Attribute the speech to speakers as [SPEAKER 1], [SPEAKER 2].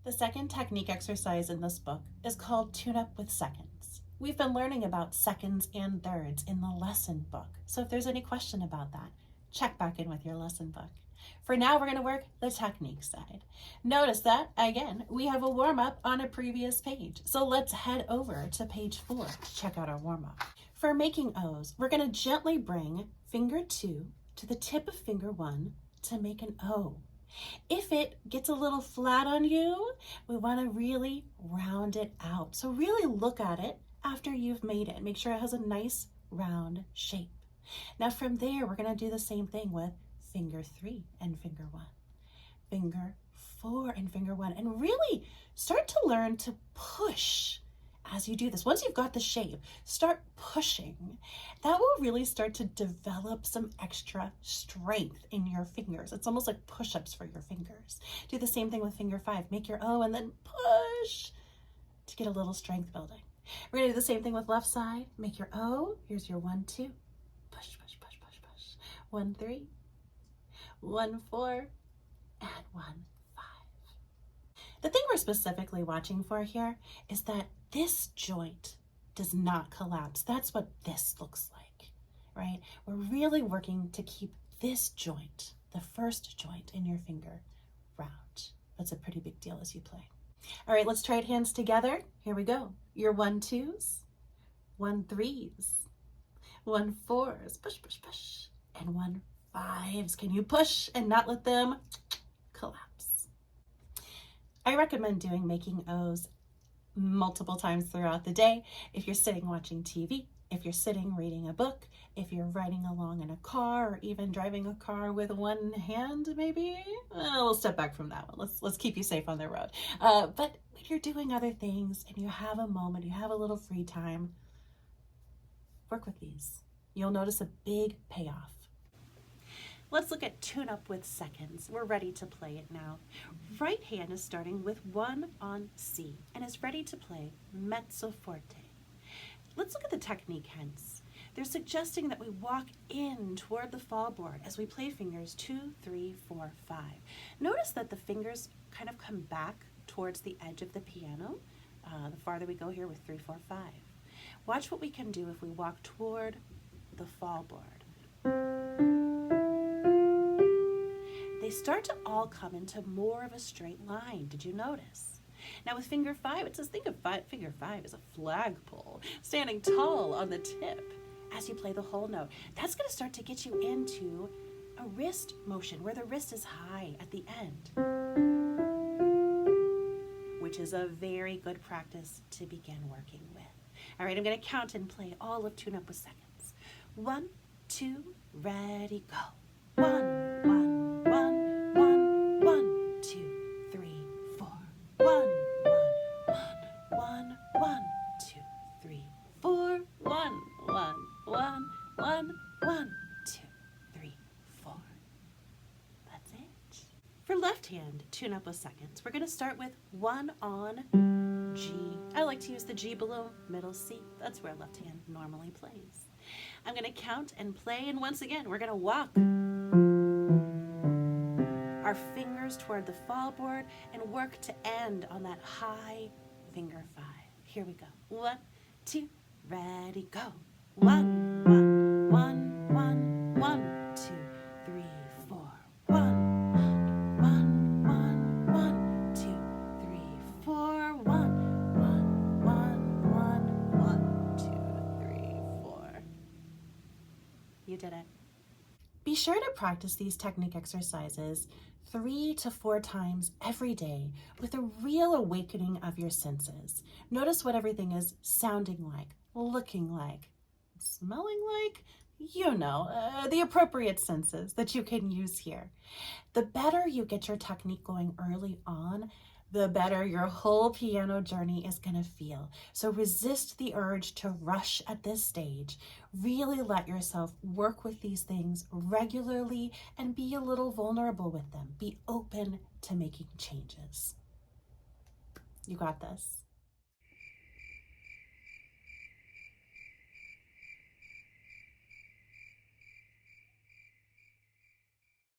[SPEAKER 1] The second technique exercise in this book is called Tune Up with Seconds. We've been learning about seconds and thirds in the lesson book, so if there's any question about that, check back in with your lesson book. For now, we're going to work the technique side. Notice that, again, we have a warm-up on a previous page, so let's head over to page 4 to check out our warm-up. For making O's, we're going to gently bring finger 2 to the tip of finger 1 to make an O. If it gets a little flat on you, we want to really round it out. So really look at it after you've made it. Make sure it has a nice round shape. Now from there, we're going to do the same thing with finger 3 and finger 1, finger 4 and finger 1, and really start to learn to push as you do this. Once you've got the shape, start pushing. That will really start to develop some extra strength in your fingers. It's almost like push-ups for your fingers. Do the same thing with finger 5. Make your O and then push to get a little strength building. We're gonna do the same thing with left side. Make your O. Here's your 1, 2. Push, push, push, push, push. 1, 3. 1, 4. And 1, 5. The thing we're specifically watching for here is that this joint does not collapse. That's what this looks like, right? We're really working to keep this joint, the first joint in your finger, round. That's a pretty big deal as you play. All right, let's try it hands together. Here we go. Your 1, 2s, 1, 3s, 1, 4s, push, push, push, and 1, 5s. Can you push and not let them collapse? I recommend doing making O's multiple times throughout the day. If you're sitting watching TV, if you're sitting reading a book, if you're riding along in a car, or even driving a car with one hand, maybe. We'll step back from that one. Let's keep you safe on the road. But when you're doing other things and you have a moment, you have a little free time, work with these. You'll notice a big payoff. Let's look at Tune Up with Seconds. We're ready to play it now. Right hand is starting with 1 on C and is ready to play mezzo forte. Let's look at the technique hence. They're suggesting that we walk in toward the fall board as we play fingers 2, 3, 4, 5. Notice that the fingers kind of come back towards the edge of the piano. The farther we go here with 3, 4, 5. Watch what we can do if we walk toward the fall board. They start to all come into more of a straight line. Did you notice? Now with finger 5, it says think of finger 5 as a flagpole standing tall on the tip as you play the whole note. That's going to start to get you into a wrist motion where the wrist is high at the end, which is a very good practice to begin working with. All right, I'm going to count and play all of Tune Up with Seconds. 1, 2, ready, go. 1, 1, 1, 1, 1, 2, 3, 4. 1, 1, 1, 1, 2, 3, 4. 1, 1, 1, 1, 1, 2, 3, 4. That's it. For left hand Tune Up with Seconds, we're going to start with 1 on G. I like to use the G below middle C. That's where left hand normally plays. I'm going to count and play, and once again, we're going to walk our fingers toward the fall board and work to end on that high finger 5. Here we go. 1, 2, ready, go. 1, 1, 1, 1, 1, 2, 3, 4. 1, 1, 1, 1, 2, 3, 4. 1, 1, 1, 1, 1, 2, 3, 4. You did it. Be sure to practice these technique exercises 3 to 4 times every day with a real awakening of your senses. Notice what everything is sounding like, looking like, smelling like, the appropriate senses that you can use here. The better you get your technique going early on, the better your whole piano journey is going to feel. So resist the urge to rush at this stage. Really let yourself work with these things regularly and be a little vulnerable with them. Be open to making changes. You got this.